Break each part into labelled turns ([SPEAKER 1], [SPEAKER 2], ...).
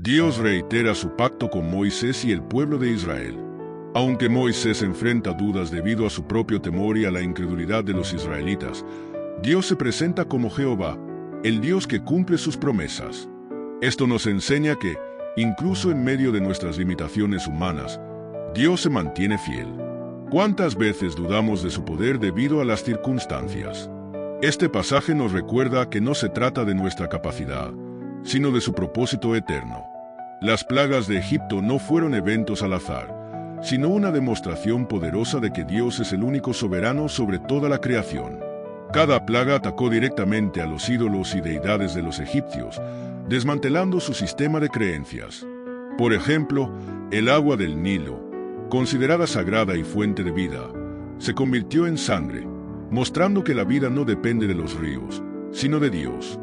[SPEAKER 1] Dios reitera su pacto con Moisés y el pueblo de Israel. Aunque Moisés enfrenta dudas debido a su propio temor y a la incredulidad de los israelitas, Dios se presenta como Jehová, el Dios que cumple sus promesas. Esto nos enseña que, incluso en medio de nuestras limitaciones humanas, Dios se mantiene fiel. ¿Cuántas veces dudamos de su poder debido a las circunstancias? Este pasaje nos recuerda que no se trata de nuestra capacidad, sino de su propósito eterno. Las plagas de Egipto no fueron eventos al azar, sino una demostración poderosa de que Dios es el único soberano sobre toda la creación. Cada plaga atacó directamente a los ídolos y deidades de los egipcios, desmantelando su sistema de creencias. Por ejemplo, el agua del Nilo, considerada sagrada y fuente de vida, se convirtió en sangre, mostrando que la vida no depende de los ríos, sino de Dios.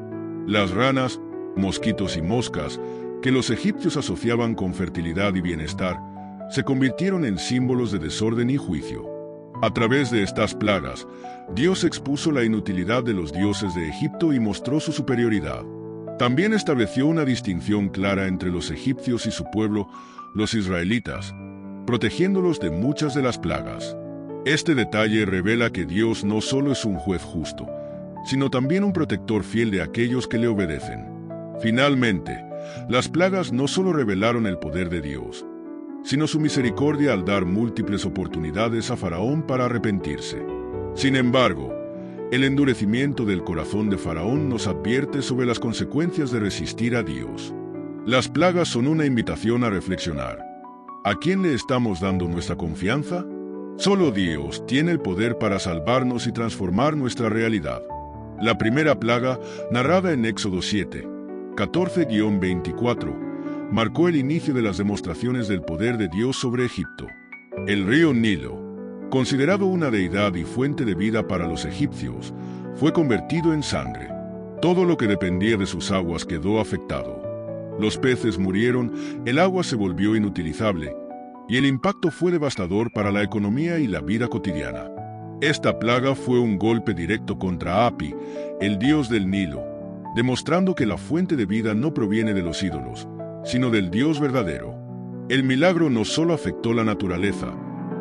[SPEAKER 1] Las ranas, mosquitos y moscas, que los egipcios asociaban con fertilidad y bienestar, se convirtieron en símbolos de desorden y juicio. A través de estas plagas, Dios expuso la inutilidad de los dioses de Egipto y mostró su superioridad. También estableció una distinción clara entre los egipcios y su pueblo, los israelitas, protegiéndolos de muchas de las plagas. Este detalle revela que Dios no solo es un juez justo, sino también un protector fiel de aquellos que le obedecen. Finalmente, las plagas no solo revelaron el poder de Dios, sino su misericordia al dar múltiples oportunidades a Faraón para arrepentirse. Sin embargo, el endurecimiento del corazón de Faraón nos advierte sobre las consecuencias de resistir a Dios. Las plagas son una invitación a reflexionar. ¿A quién le estamos dando nuestra confianza? Solo Dios tiene el poder para salvarnos y transformar nuestra realidad. La primera plaga, narrada en Éxodo 7, 14-24, marcó el inicio de las demostraciones del poder de Dios sobre Egipto. El río Nilo, considerado una deidad y fuente de vida para los egipcios, fue convertido en sangre. Todo lo que dependía de sus aguas quedó afectado. Los peces murieron, el agua se volvió inutilizable, y el impacto fue devastador para la economía y la vida cotidiana. Esta plaga fue un golpe directo contra Api, el dios del Nilo, demostrando que la fuente de vida no proviene de los ídolos, sino del Dios verdadero. El milagro no solo afectó la naturaleza,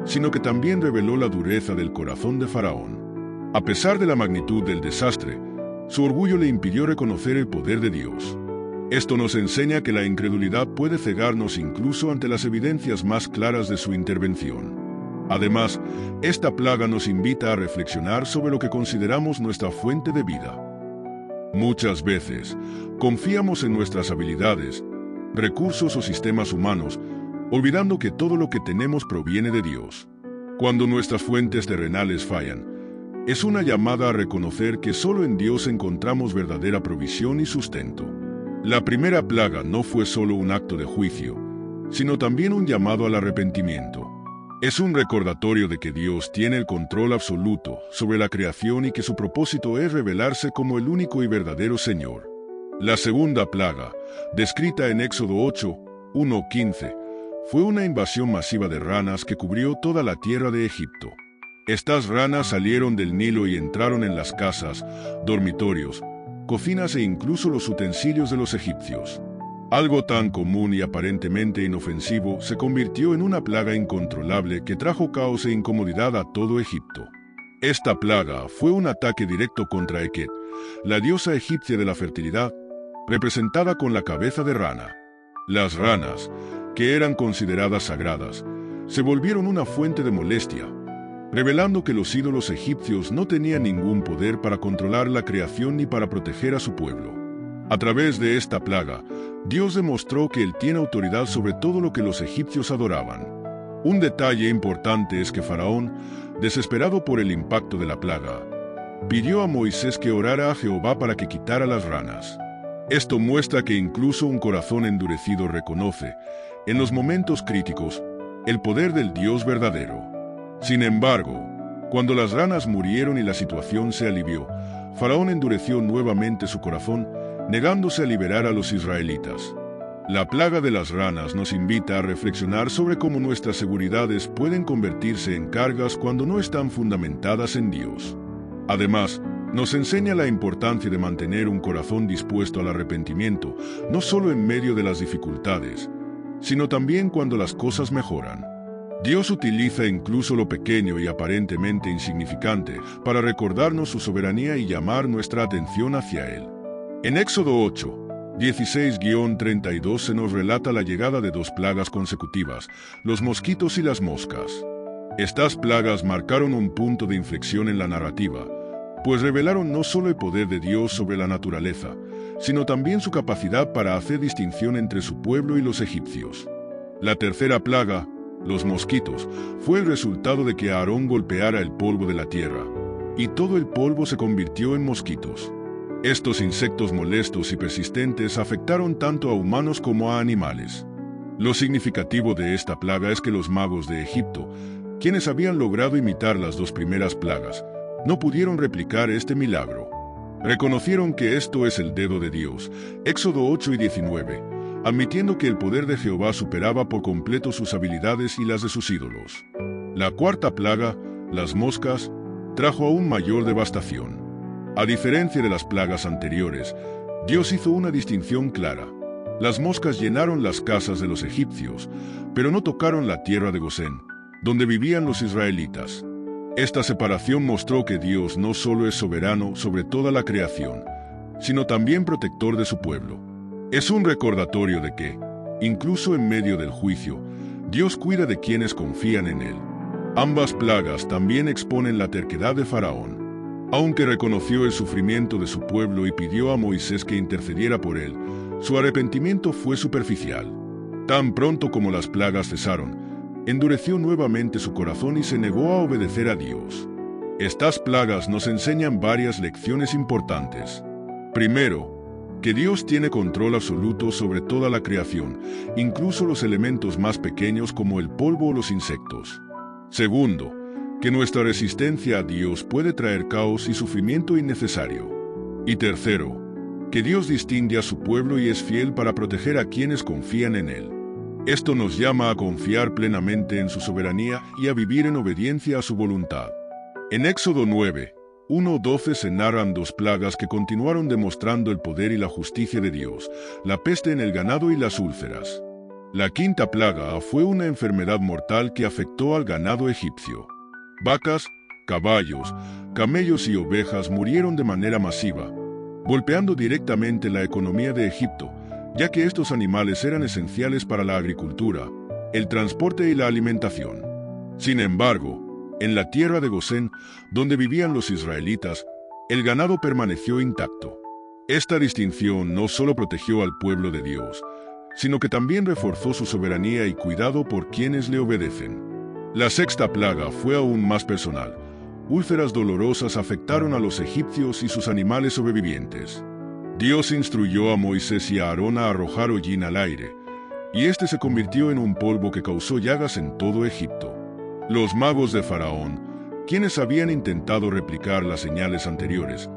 [SPEAKER 1] sino que también reveló la dureza del corazón de Faraón. A pesar de la magnitud del desastre, su orgullo le impidió reconocer el poder de Dios. Esto nos enseña que la incredulidad puede cegarnos incluso ante las evidencias más claras de su intervención. Además, esta plaga nos invita a reflexionar sobre lo que consideramos nuestra fuente de vida. Muchas veces, confiamos en nuestras habilidades, recursos o sistemas humanos, olvidando que todo lo que tenemos proviene de Dios. Cuando nuestras fuentes terrenales fallan, es una llamada a reconocer que solo en Dios encontramos verdadera provisión y sustento. La primera plaga no fue solo un acto de juicio, sino también un llamado al arrepentimiento. Es un recordatorio de que Dios tiene el control absoluto sobre la creación y que su propósito es revelarse como el único y verdadero Señor. La segunda plaga, descrita en Éxodo 8, 1-15, fue una invasión masiva de ranas que cubrió toda la tierra de Egipto. Estas ranas salieron del Nilo y entraron en las casas, dormitorios, cocinas e incluso los utensilios de los egipcios. Algo tan común y aparentemente inofensivo se convirtió en una plaga incontrolable que trajo caos e incomodidad a todo Egipto. Esta plaga fue un ataque directo contra Eket, la diosa egipcia de la fertilidad, representada con la cabeza de rana. Las ranas, que eran consideradas sagradas, se volvieron una fuente de molestia, revelando que los ídolos egipcios no tenían ningún poder para controlar la creación ni para proteger a su pueblo. A través de esta plaga, Dios demostró que Él tiene autoridad sobre todo lo que los egipcios adoraban. Un detalle importante es que Faraón, desesperado por el impacto de la plaga, pidió a Moisés que orara a Jehová para que quitara las ranas. Esto muestra que incluso un corazón endurecido reconoce, en los momentos críticos, el poder del Dios verdadero. Sin embargo, cuando las ranas murieron y la situación se alivió, Faraón endureció nuevamente su corazón, negándose a liberar a los israelitas. La plaga de las ranas nos invita a reflexionar sobre cómo nuestras seguridades pueden convertirse en cargas cuando no están fundamentadas en Dios. Además, Nos enseña la importancia de mantener un corazón dispuesto al arrepentimiento, no solo en medio de las dificultades, sino también cuando las cosas mejoran. Dios utiliza incluso lo pequeño y aparentemente insignificante para recordarnos su soberanía y llamar nuestra atención hacia Él. En Éxodo 8, 16-32 se nos relata la llegada de 2 plagas consecutivas, los mosquitos y las moscas. Estas plagas marcaron un punto de inflexión en la narrativa, pues revelaron no solo el poder de Dios sobre la naturaleza, sino también su capacidad para hacer distinción entre su pueblo y los egipcios. La tercera plaga, los mosquitos, fue el resultado de que Aarón golpeara el polvo de la tierra, y todo el polvo se convirtió en mosquitos. Estos insectos molestos y persistentes afectaron tanto a humanos como a animales. Lo significativo de esta plaga es que los magos de Egipto, quienes habían logrado imitar las 2 primeras plagas, no pudieron replicar este milagro. Reconocieron que esto es el dedo de Dios, Éxodo 8 y 19, admitiendo que el poder de Jehová superaba por completo sus habilidades y las de sus ídolos. La cuarta plaga, las moscas, trajo aún mayor devastación. A diferencia de las plagas anteriores, Dios hizo una distinción clara. Las moscas llenaron las casas de los egipcios, pero no tocaron la tierra de Gosén, donde vivían los israelitas. Esta separación mostró que Dios no solo es soberano sobre toda la creación, sino también protector de su pueblo. Es un recordatorio de que, incluso en medio del juicio, Dios cuida de quienes confían en Él. Ambas plagas también exponen la terquedad de Faraón. Aunque reconoció el sufrimiento de su pueblo y pidió a Moisés que intercediera por él, su arrepentimiento fue superficial. Tan pronto como las plagas cesaron, endureció nuevamente su corazón y se negó a obedecer a Dios. Estas plagas nos enseñan varias lecciones importantes. Primero, que Dios tiene control absoluto sobre toda la creación, incluso los elementos más pequeños como el polvo o los insectos. Segundo, que nuestra resistencia a Dios puede traer caos y sufrimiento innecesario. Y tercero, que Dios distingue a su pueblo y es fiel para proteger a quienes confían en Él. Esto nos llama a confiar plenamente en su soberanía y a vivir en obediencia a su voluntad. En Éxodo 9, 1-12 se narran 2 plagas que continuaron demostrando el poder y la justicia de Dios, la peste en el ganado y las úlceras. La quinta plaga fue una enfermedad mortal que afectó al ganado egipcio. Vacas, caballos, camellos y ovejas murieron de manera masiva, golpeando directamente la economía de Egipto, ya que estos animales eran esenciales para la agricultura, el transporte y la alimentación. Sin embargo, en la tierra de Gosén, donde vivían los israelitas, el ganado permaneció intacto. Esta distinción no solo protegió al pueblo de Dios, sino que también reforzó su soberanía y cuidado por quienes le obedecen. La sexta plaga fue aún más personal. Úlceras dolorosas afectaron a los egipcios y sus animales sobrevivientes. Dios instruyó a Moisés y a Aarón a arrojar hollín al aire, y este se convirtió en un polvo que causó llagas en todo Egipto. Los magos de Faraón, quienes habían intentado replicar las señales anteriores,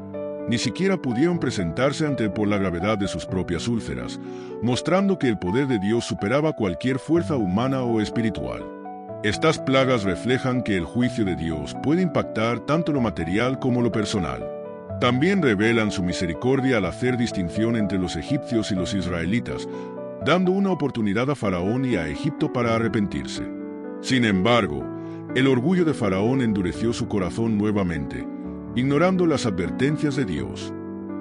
[SPEAKER 1] ni siquiera pudieron presentarse ante él por la gravedad de sus propias úlceras, mostrando que el poder de Dios superaba cualquier fuerza humana o espiritual. Estas plagas reflejan que el juicio de Dios puede impactar tanto lo material como lo personal. También revelan su misericordia al hacer distinción entre los egipcios y los israelitas, dando una oportunidad a Faraón y a Egipto para arrepentirse. Sin embargo, el orgullo de Faraón endureció su corazón nuevamente, ignorando las advertencias de Dios.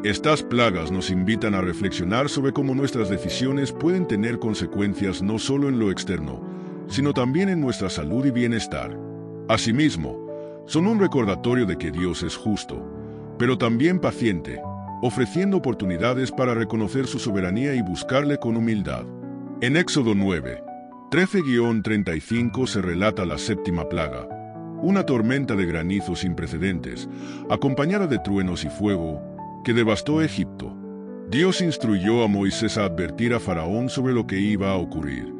[SPEAKER 1] Estas plagas nos invitan a reflexionar sobre cómo nuestras decisiones pueden tener consecuencias no solo en lo externo, sino también en nuestra salud y bienestar. Asimismo, son un recordatorio de que Dios es justo, pero también paciente, ofreciendo oportunidades para reconocer su soberanía y buscarle con humildad. En Éxodo 9, 13-35 se relata la séptima plaga, una tormenta de granizo sin precedentes, acompañada de truenos y fuego, que devastó Egipto. Dios instruyó a Moisés a advertir a Faraón sobre lo que iba a ocurrir,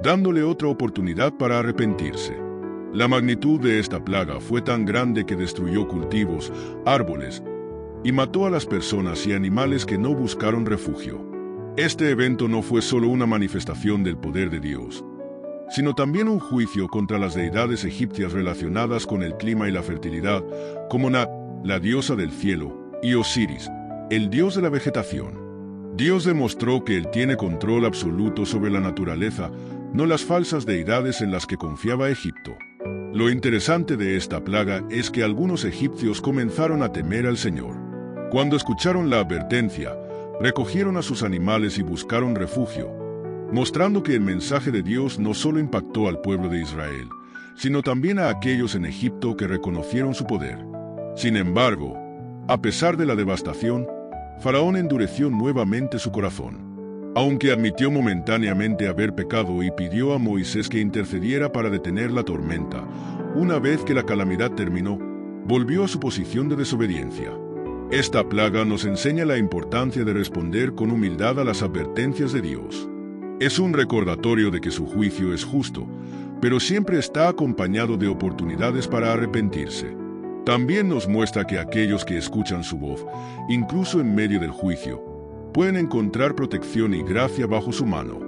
[SPEAKER 1] dándole otra oportunidad para arrepentirse. La magnitud de esta plaga fue tan grande que destruyó cultivos, árboles, y mató a las personas y animales que no buscaron refugio. Este evento no fue solo una manifestación del poder de Dios, sino también un juicio contra las deidades egipcias relacionadas con el clima y la fertilidad, como la diosa del cielo, y Osiris, el dios de la vegetación. Dios demostró que Él tiene control absoluto sobre la naturaleza, no las falsas deidades en las que confiaba Egipto. Lo interesante de esta plaga es que algunos egipcios comenzaron a temer al Señor. Cuando escucharon la advertencia, recogieron a sus animales y buscaron refugio, mostrando que el mensaje de Dios no solo impactó al pueblo de Israel, sino también a aquellos en Egipto que reconocieron su poder. Sin embargo, a pesar de la devastación, Faraón endureció nuevamente su corazón. Aunque admitió momentáneamente haber pecado y pidió a Moisés que intercediera para detener la tormenta, una vez que la calamidad terminó, volvió a su posición de desobediencia. Esta plaga nos enseña la importancia de responder con humildad a las advertencias de Dios. Es un recordatorio de que su juicio es justo, pero siempre está acompañado de oportunidades para arrepentirse. También nos muestra que aquellos que escuchan su voz, incluso en medio del juicio, pueden encontrar protección y gracia bajo su mano.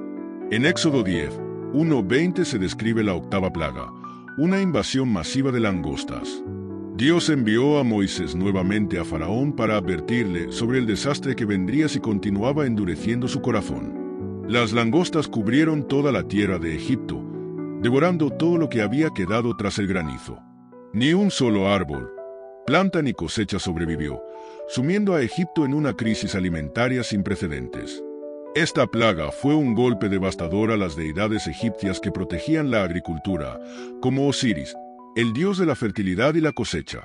[SPEAKER 1] En Éxodo 10, 1-20 se describe la octava plaga, una invasión masiva de langostas. Dios envió a Moisés nuevamente a Faraón para advertirle sobre el desastre que vendría si continuaba endureciendo su corazón. Las langostas cubrieron toda la tierra de Egipto, devorando todo lo que había quedado tras el granizo. Ni un solo árbol, planta ni cosecha sobrevivió, sumiendo a Egipto en una crisis alimentaria sin precedentes. Esta plaga fue un golpe devastador a las deidades egipcias que protegían la agricultura, como Osiris, el dios de la fertilidad y la cosecha.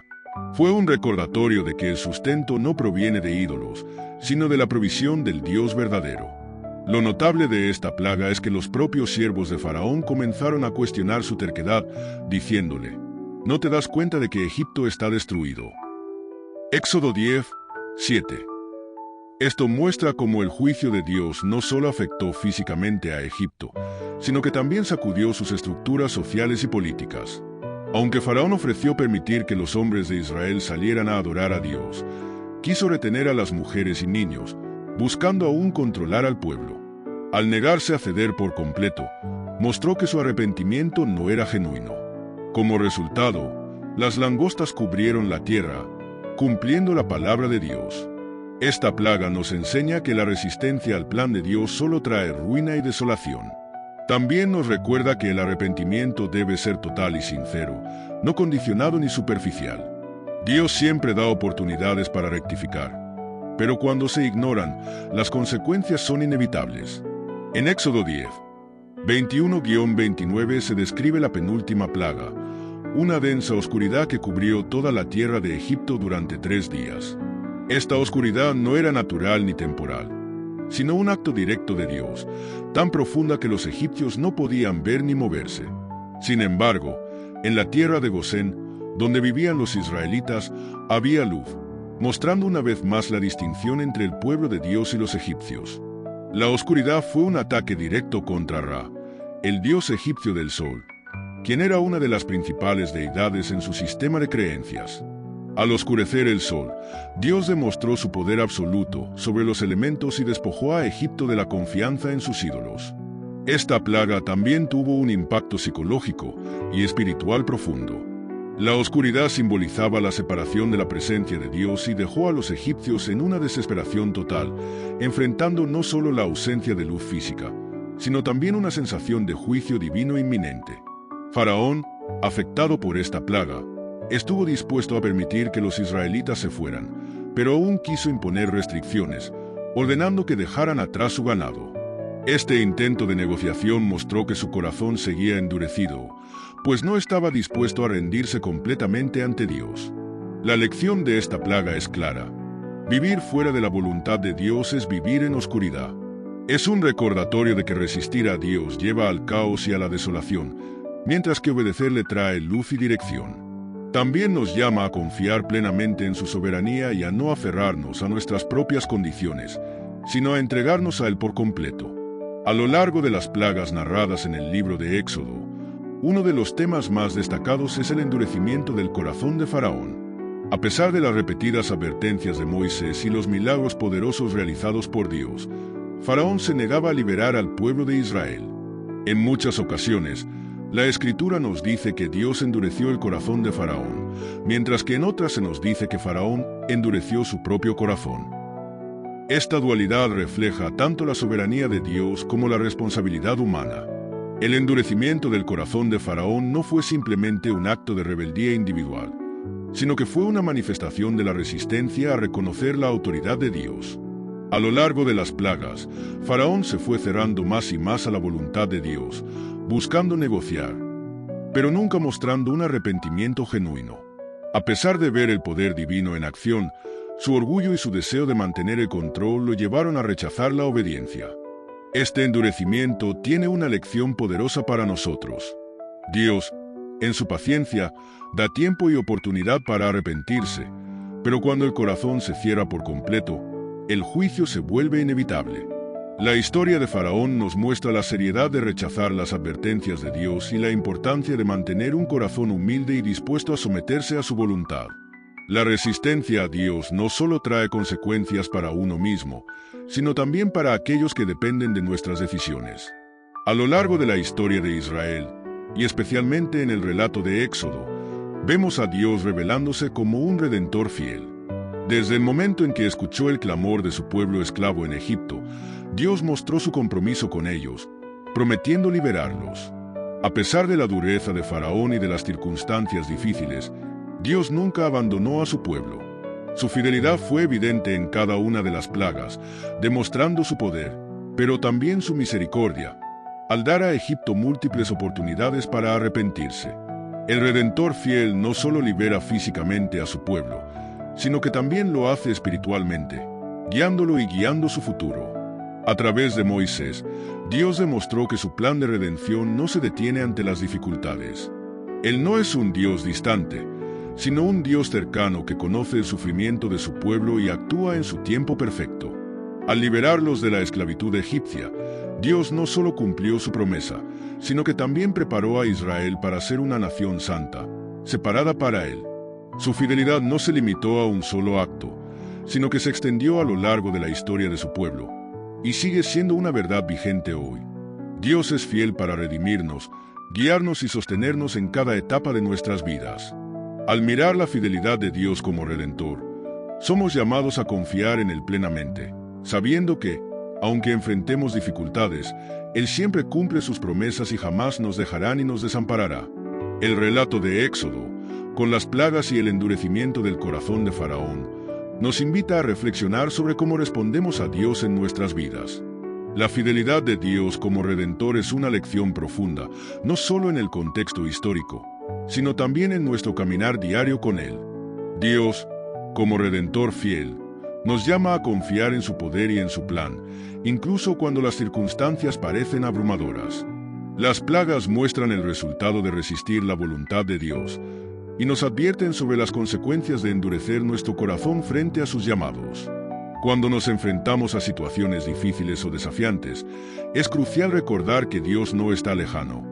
[SPEAKER 1] Fue un recordatorio de que el sustento no proviene de ídolos, sino de la provisión del Dios verdadero. Lo notable de esta plaga es que los propios siervos de Faraón comenzaron a cuestionar su terquedad, diciéndole: ¿no te das cuenta de que Egipto está destruido? Éxodo 10, 7. Esto muestra cómo el juicio de Dios no solo afectó físicamente a Egipto, sino que también sacudió sus estructuras sociales y políticas. Aunque Faraón ofreció permitir que los hombres de Israel salieran a adorar a Dios, quiso retener a las mujeres y niños, buscando aún controlar al pueblo. Al negarse a ceder por completo, mostró que su arrepentimiento no era genuino. Como resultado, las langostas cubrieron la tierra, cumpliendo la palabra de Dios. Esta plaga nos enseña que la resistencia al plan de Dios solo trae ruina y desolación. También nos recuerda que el arrepentimiento debe ser total y sincero, no condicionado ni superficial. Dios siempre da oportunidades para rectificar, pero cuando se ignoran, las consecuencias son inevitables. En Éxodo 10, 21-29 se describe la penúltima plaga, una densa oscuridad que cubrió toda la tierra de Egipto durante 3 días. Esta oscuridad no era natural ni temporal, sino un acto directo de Dios, tan profunda que los egipcios no podían ver ni moverse. Sin embargo, en la tierra de Gosén, donde vivían los israelitas, había luz, mostrando una vez más la distinción entre el pueblo de Dios y los egipcios. La oscuridad fue un ataque directo contra Ra, el dios egipcio del sol, quien era una de las principales deidades en su sistema de creencias. Al oscurecer el sol, Dios demostró su poder absoluto sobre los elementos y despojó a Egipto de la confianza en sus ídolos. Esta plaga también tuvo un impacto psicológico y espiritual profundo. La oscuridad simbolizaba la separación de la presencia de Dios y dejó a los egipcios en una desesperación total, enfrentando no solo la ausencia de luz física, sino también una sensación de juicio divino inminente. Faraón, afectado por esta plaga, estuvo dispuesto a permitir que los israelitas se fueran, pero aún quiso imponer restricciones, ordenando que dejaran atrás su ganado. Este intento de negociación mostró que su corazón seguía endurecido, pues no estaba dispuesto a rendirse completamente ante Dios. La lección de esta plaga es clara. Vivir fuera de la voluntad de Dios es vivir en oscuridad. Es un recordatorio de que resistir a Dios lleva al caos y a la desolación, mientras que obedecerle trae luz y dirección. También nos llama a confiar plenamente en su soberanía y a no aferrarnos a nuestras propias condiciones, sino a entregarnos a Él por completo. A lo largo de las plagas narradas en el libro de Éxodo, uno de los temas más destacados es el endurecimiento del corazón de Faraón. A pesar de las repetidas advertencias de Moisés y los milagros poderosos realizados por Dios, Faraón se negaba a liberar al pueblo de Israel. En muchas ocasiones, La Escritura nos dice que Dios endureció el corazón de Faraón, mientras que en otras se nos dice que Faraón endureció su propio corazón. Esta dualidad refleja tanto la soberanía de Dios como la responsabilidad humana. El endurecimiento del corazón de Faraón no fue simplemente un acto de rebeldía individual, sino que fue una manifestación de la resistencia a reconocer la autoridad de Dios. A lo largo de las plagas, Faraón se fue cerrando más y más a la voluntad de Dios, buscando negociar, pero nunca mostrando un arrepentimiento genuino. A pesar de ver el poder divino en acción, su orgullo y su deseo de mantener el control lo llevaron a rechazar la obediencia. Este endurecimiento tiene una lección poderosa para nosotros. Dios, en su paciencia, da tiempo y oportunidad para arrepentirse, pero cuando el corazón se cierra por completo, el juicio se vuelve inevitable. La historia de Faraón nos muestra la seriedad de rechazar las advertencias de Dios y la importancia de mantener un corazón humilde y dispuesto a someterse a su voluntad. La resistencia a Dios no solo trae consecuencias para uno mismo, sino también para aquellos que dependen de nuestras decisiones. A lo largo de la historia de Israel, y especialmente en el relato de Éxodo, vemos a Dios revelándose como un redentor fiel. Desde el momento en que escuchó el clamor de su pueblo esclavo en Egipto, Dios mostró su compromiso con ellos, prometiendo liberarlos. A pesar de la dureza de Faraón y de las circunstancias difíciles, Dios nunca abandonó a su pueblo. Su fidelidad fue evidente en cada una de las plagas, demostrando su poder, pero también su misericordia, al dar a Egipto múltiples oportunidades para arrepentirse. El Redentor fiel no solo libera físicamente a su pueblo, sino que también lo hace espiritualmente, guiándolo y guiando su futuro. A través de Moisés, Dios demostró que su plan de redención no se detiene ante las dificultades. Él no es un Dios distante, sino un Dios cercano que conoce el sufrimiento de su pueblo y actúa en su tiempo perfecto. Al liberarlos de la esclavitud egipcia, Dios no solo cumplió su promesa, sino que también preparó a Israel para ser una nación santa, separada para Él. Su fidelidad no se limitó a un solo acto, sino que se extendió a lo largo de la historia de su pueblo, y sigue siendo una verdad vigente hoy. Dios es fiel para redimirnos, guiarnos y sostenernos en cada etapa de nuestras vidas. Al mirar la fidelidad de Dios como Redentor, somos llamados a confiar en Él plenamente, sabiendo que, aunque enfrentemos dificultades, Él siempre cumple sus promesas y jamás nos dejará ni nos desamparará. El relato de Éxodo, con las plagas y el endurecimiento del corazón de Faraón, nos invita a reflexionar sobre cómo respondemos a Dios en nuestras vidas. La fidelidad de Dios como Redentor es una lección profunda, no solo en el contexto histórico, sino también en nuestro caminar diario con Él. Dios, como Redentor fiel, nos llama a confiar en su poder y en su plan, incluso cuando las circunstancias parecen abrumadoras. Las plagas muestran el resultado de resistir la voluntad de Dios, y nos advierten sobre las consecuencias de endurecer nuestro corazón frente a sus llamados. Cuando nos enfrentamos a situaciones difíciles o desafiantes, es crucial recordar que Dios no está lejano,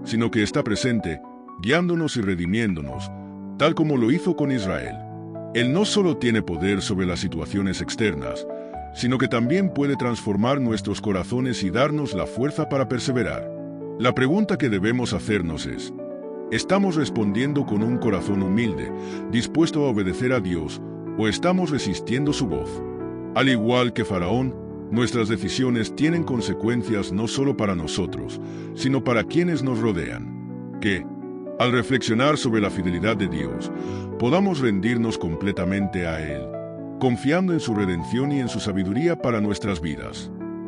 [SPEAKER 1] sino que está presente, guiándonos y redimiéndonos, tal como lo hizo con Israel. Él no solo tiene poder sobre las situaciones externas, sino que también puede transformar nuestros corazones y darnos la fuerza para perseverar. La pregunta que debemos hacernos es: ¿estamos respondiendo con un corazón humilde, dispuesto a obedecer a Dios, o estamos resistiendo su voz? Al igual que Faraón, nuestras decisiones tienen consecuencias no solo para nosotros, sino para quienes nos rodean. Que, al reflexionar sobre la fidelidad de Dios, podamos rendirnos completamente a Él, confiando en su redención y en su sabiduría para nuestras vidas.